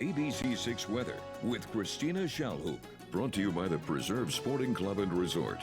ABC6 Weather with Christina Shalhoub. Brought to you by the Preserve Sporting Club and Resort.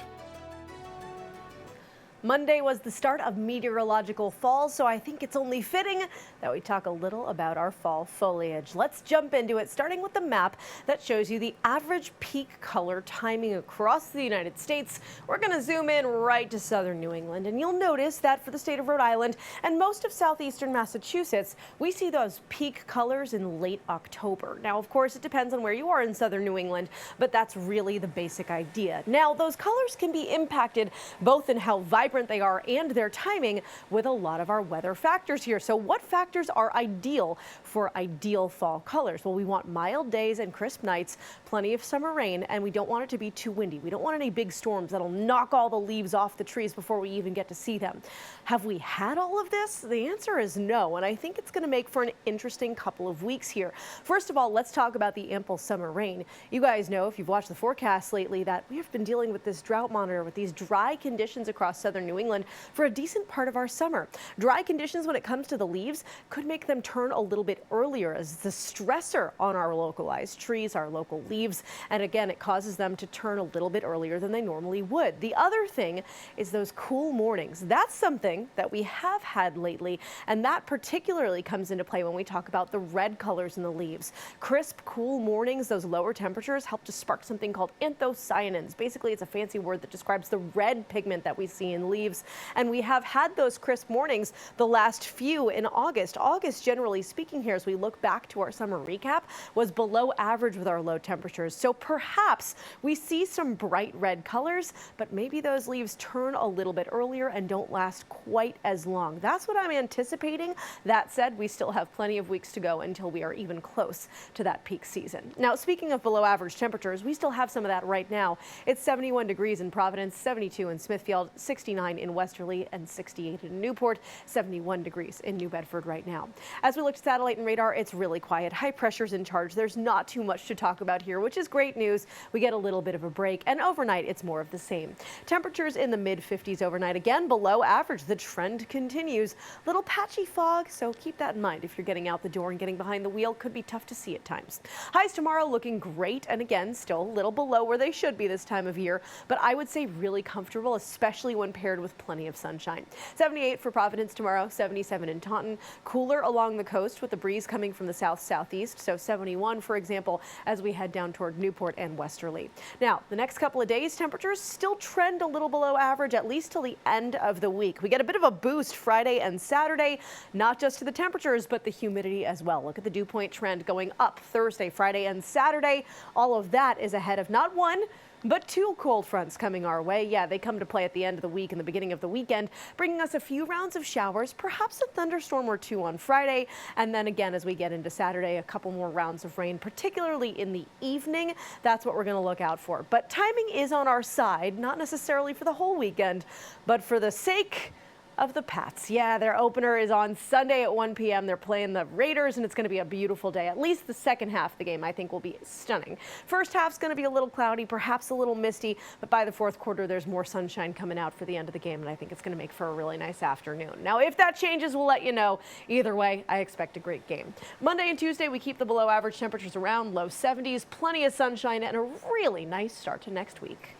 Monday was the start of meteorological fall, so I think it's only fitting that we talk a little about our fall foliage. Let's jump into it, starting with the map that shows you the average peak color timing across the United States. We're going to zoom in right to southern New England, and you'll notice that for the state of Rhode Island and most of southeastern Massachusetts, we see those peak colors in late October. Now, of course, it depends on where you are in southern New England, but that's really the basic idea. Now, those colors can be impacted both in how vibrant they are and their timing with a lot of our weather factors here. So what factors are ideal for ideal fall colors? Well, we want mild days and crisp nights, plenty of summer rain, and we don't want it to be too windy. We don't want any big storms that'll knock all the leaves off the trees before we even get to see them. Have we had all of this? The answer is no, and I think it's going to make for an interesting couple of weeks here. First of all, let's talk about the ample summer rain. You guys know, if you've watched the forecast lately, that we have been dealing with this drought monitor with these dry conditions across southern New England for a decent part of our summer. Dry conditions when it comes to the leaves could make them turn a little bit earlier as the stressor on our localized trees, our local leaves, and again, it causes them to turn a little bit earlier than they normally would. The other thing is those cool mornings. That's something that we have had lately, and that particularly comes into play when we talk about the red colors in the leaves. Crisp, cool mornings, those lower temperatures help to spark something called anthocyanins. Basically, it's a fancy word that describes the red pigment that we see in leaves. And we have had those crisp mornings the last few in August. August, generally speaking here, as we look back to our summer recap, was below average with our low temperatures. So perhaps we see some bright red colors, but maybe those leaves turn a little bit earlier and don't last quite as long. That's what I'm anticipating. That said, we still have plenty of weeks to go until we are even close to that peak season. Now, speaking of below average temperatures, we still have some of that right now. It's 71 degrees in Providence, 72 in Smithfield, 69 in Westerly, and 68 in Newport, 71 degrees in New Bedford right now. As we look at satellite and radar, it's really quiet. High pressure's in charge. There's not too much to talk about here, which is great news. We get a little bit of a break, and overnight it's more of the same. Temperatures in the mid-50s overnight, again below average. The trend continues. Little patchy fog, so keep that in mind. If you're getting out the door and getting behind the wheel, could be tough to see at times. Highs tomorrow looking great, and again still a little below where they should be this time of year, but I would say really comfortable, especially when paired with plenty of sunshine. 78 for Providence tomorrow, 77 in Taunton. Cooler along the coast with the breeze coming from the south-southeast, so 71, for example, as we head down toward Newport and Westerly. Now, the next couple of days, temperatures still trend a little below average, at least till the end of the week. We get a bit of a boost Friday and Saturday, not just to the temperatures, but the humidity as well. Look at the dew point trend going up Thursday, Friday, and Saturday. All of that is ahead of not one, but two cold fronts coming our way. Yeah, they come to play at the end of the week and the beginning of the weekend, bringing us a few rounds of showers, perhaps a thunderstorm or two on Friday. And then again, as we get into Saturday, a couple more rounds of rain, particularly in the evening. That's what we're going to look out for. But timing is on our side, not necessarily for the whole weekend, but for the sake of the Pats. Yeah, their opener is on Sunday at 1 p.m. They're playing the Raiders, and it's going to be a beautiful day. At least the second half of the game, I think, will be stunning. First half's going to be a little cloudy, perhaps a little misty, but by the fourth quarter, there's more sunshine coming out for the end of the game, and I think it's going to make for a really nice afternoon. Now, if that changes, we'll let you know. Either way, I expect a great game. Monday and Tuesday, we keep the below average temperatures around, low 70s, plenty of sunshine, and a really nice start to next week.